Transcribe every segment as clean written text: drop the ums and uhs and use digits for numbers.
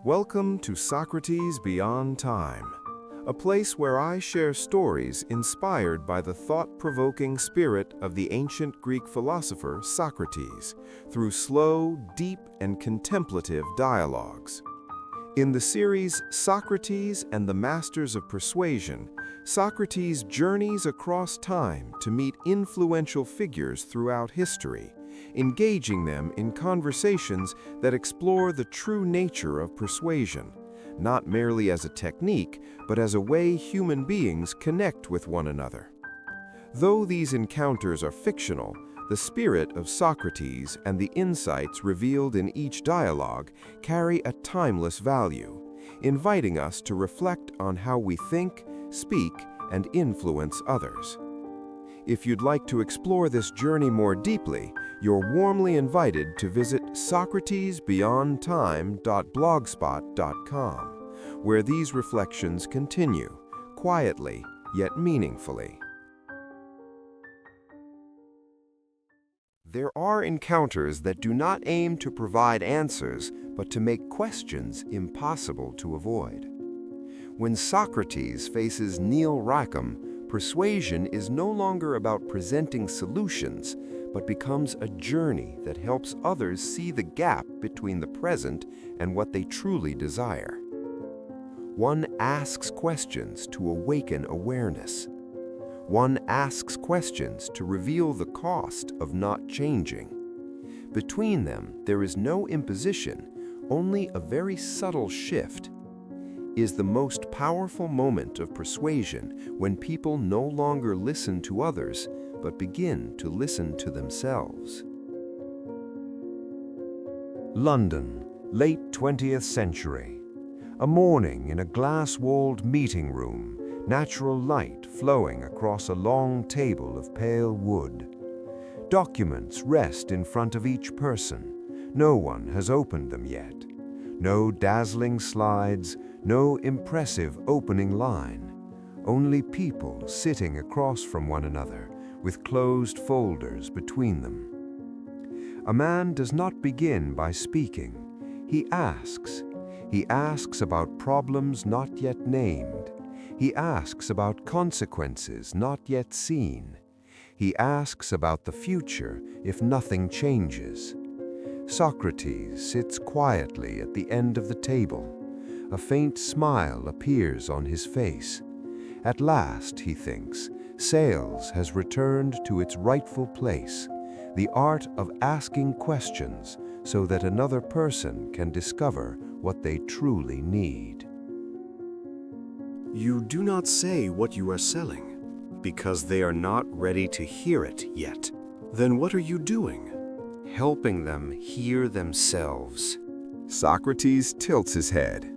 Welcome to Socrates Beyond Time, a place where I share stories inspired by the thought-provoking spirit of the ancient Greek philosopher Socrates through slow, deep, and contemplative dialogues. In the series Socrates and the Masters of Persuasion, Socrates journeys across time to meet influential figures throughout history, engaging them in conversations that explore the true nature of persuasion, not merely as a technique, but as a way human beings connect with one another. Though these encounters are fictional, the spirit of Socrates and the insights revealed in each dialogue carry a timeless value, inviting us to reflect on how we think, speak, and influence others. If you'd like to explore this journey more deeply, you're warmly invited to visit socratesbeyondtime.blogspot.com, where these reflections continue, quietly yet meaningfully. There are encounters that do not aim to provide answers, but to make questions impossible to avoid. When Socrates faces Rackham, persuasion is no longer about presenting solutions, but becomes a journey that helps others see the gap between the present and what they truly desire. One asks questions to awaken awareness. One asks questions to reveal the cost of not changing. Between them, there is no imposition, only a very subtle shift. Is the most powerful moment of persuasion when people no longer listen to others, but begin to listen to themselves. London, late 20th century. A morning in a glass-walled meeting room, natural light flowing across a long table of pale wood. Documents rest in front of each person. No one has opened them yet. No dazzling slides, no impressive opening line. Only people sitting across from one another with closed folders between them. A man does not begin by speaking. He asks. He asks about problems not yet named. He asks about consequences not yet seen. He asks about the future if nothing changes. Socrates sits quietly at the end of the table. A faint smile appears on his face. At last, he thinks, sales has returned to its rightful place, the art of asking questions so that another person can discover what they truly need. You do not say what you are selling, because they are not ready to hear it yet. Then what are you doing? Helping them hear themselves. Socrates tilts his head.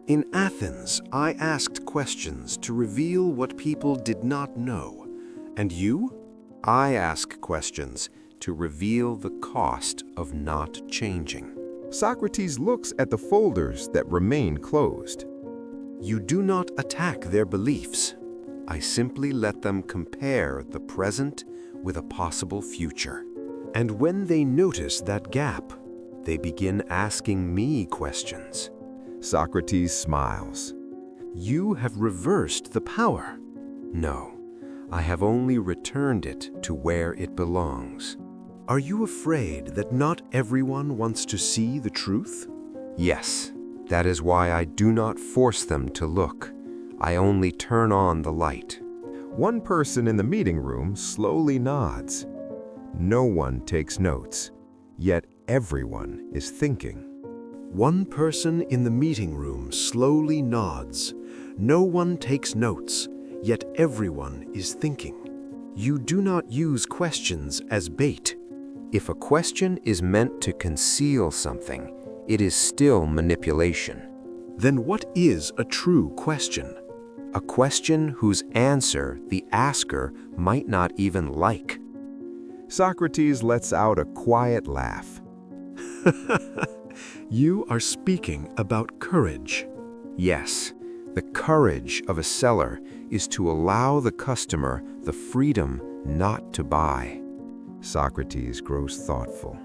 In Athens, I asked questions to reveal what people did not know. And you? I ask questions to reveal the cost of not changing. Socrates looks at the folders that remain closed. You do not attack their beliefs. I simply let them compare the present with a possible future. And when they notice that gap, they begin asking me questions. Socrates smiles. You have reversed the power. No, I have only returned it to where it belongs. Are you afraid that not everyone wants to see the truth? Yes, that is why I do not force them to look. I only turn on the light. One person in the meeting room slowly nods. No one takes notes, yet everyone is thinking. One person in the meeting room slowly nods. No one takes notes, yet everyone is thinking. You do not use questions as bait. If a question is meant to conceal something, it is still manipulation. Then what is a true question? A question whose answer the asker might not even like. Socrates lets out a quiet laugh. You are speaking about courage. Yes, the courage of a seller is to allow the customer the freedom not to buy. Socrates grows thoughtful.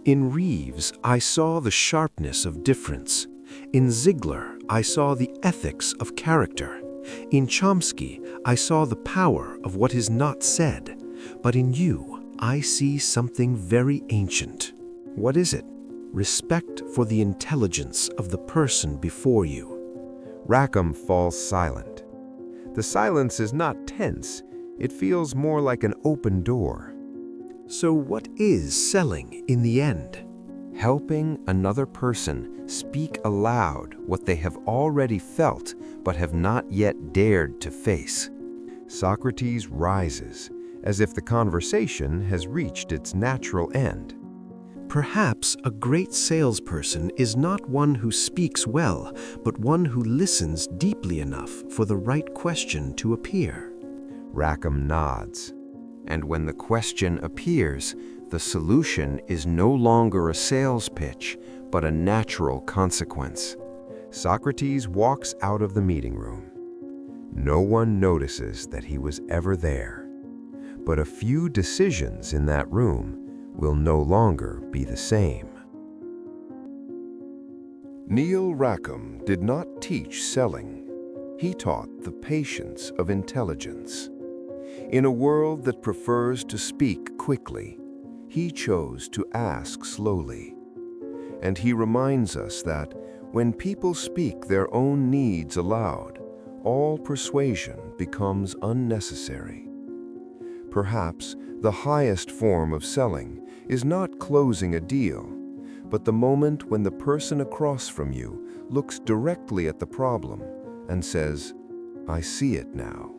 In Reeves, I saw the sharpness of difference. In Ziegler, I saw the ethics of character. In Chomsky, I saw the power of what is not said. But in you, I see something very ancient. What is it? Respect for the intelligence of the person before you. Rackham falls silent. The silence is not tense. It feels more like an open door. So what is selling in the end? Helping another person speak aloud what they have already felt but have not yet dared to face. Socrates rises, as if the conversation has reached its natural end. Perhaps a great salesperson is not one who speaks well, but one who listens deeply enough for the right question to appear. Rackham nods. And when the question appears, the solution is no longer a sales pitch, but a natural consequence. Socrates walks out of the meeting room. No one notices that he was ever there. But a few decisions in that room will no longer be the same. Neil Rackham did not teach selling. He taught the patience of intelligence. In a world that prefers to speak quickly, he chose to ask slowly. And he reminds us that when people speak their own needs aloud, all persuasion becomes unnecessary. Perhaps the highest form of selling is not closing a deal, but the moment when the person across from you looks directly at the problem and says, "I see it now."